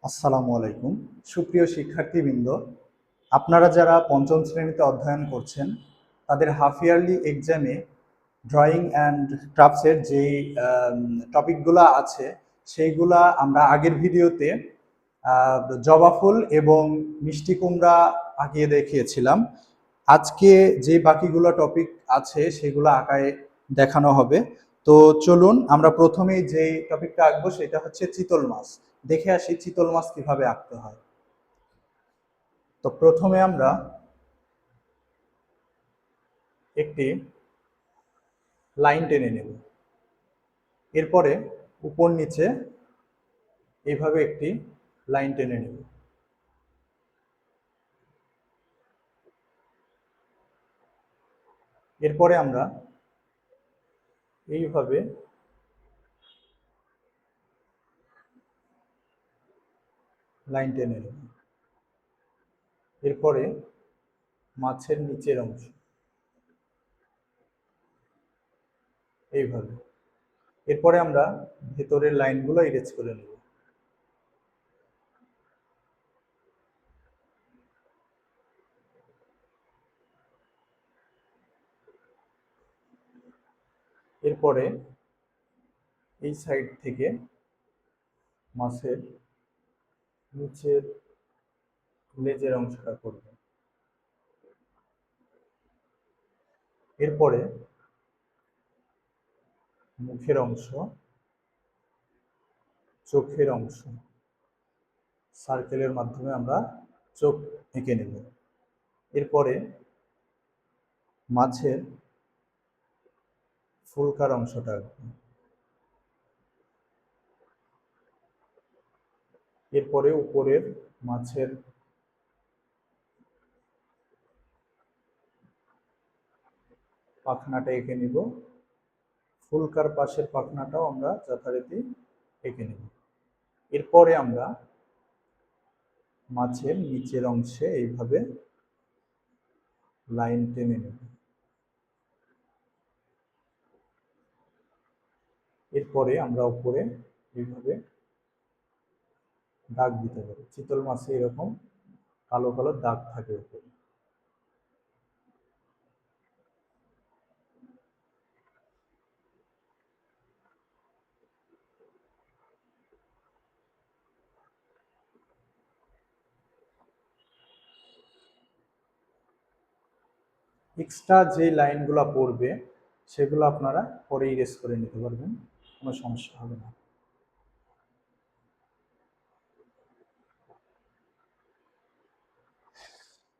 আসসালামু আলাইকুম। সুপ্রিয় শিক্ষার্থীবৃন্দ, আপনারা যারা পঞ্চম শ্রেণীতে অধ্যয়ন করছেন তাদের হাফ ইয়ারলি এক্সামে ড্রয়িং অ্যান্ড ক্রাফটসের যেই টপিকগুলো আছে সেইগুলা আমরা আগের ভিডিওতে জবা ফুল এবং মিষ্টি কুমড়া আঁকিয়ে দেখিয়েছিলাম। আজকে যে বাকিগুলো টপিক আছে সেগুলো আঁকায় দেখানো হবে। তো চলুন আমরা প্রথমেই যে টপিকটা আঁকবো সেটা হচ্ছে চিতল মাছ। দেখে আসি চিতল মাছ কিভাবে আঁকতে হয়। তো প্রথমে আমরা একটি লাইন টেনে নেব, এরপরে উপর নিচে এইভাবে একটি লাইন টেনে নেব। এরপরে আমরা এইভাবে লাইন টেনে নেব। এরপরে মাছের নিচের অংশ এইভাবে। এরপরে আমরা ভেতরের লাইনগুলো ইরেজ করে নেব। এরপরে এই সাইড থেকে মাছের নিচের লেজের অংশটা করব। এরপরে মুখের অংশ, চোখের অংশ, সার্কেলের মাধ্যমে আমরা চোখ এঁকে নেব। এরপরে মাছের ফুলকার অংশটা আঁকব। এরপরে উপরের মাছের পাখনাটা এঁকে নিব। ফুলকার পাশের পাখনাটাও আমরা যথারীতি এঁকে নেব। এরপরে আমরা মাছের নিচের অংশে এইভাবে লাইন টেনে নেব। এরপরে আমরা উপরে এইভাবে দাগ দিতে পারি। চিতল মাছে এরকম কালো কালো দাগ থাকে উপরে। এক্সট্রা যে লাইনগুলো পড়বে সেগুলো আপনারা পরে ইরেজ করে নিতে পারবেন, কোনো সমস্যা হবে না।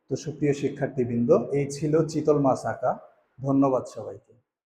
তো সুপ্রিয় শিক্ষার্থীবৃন্দ, এই ছিল চিতল মাছ আঁকা। ধন্যবাদ সবাইকে।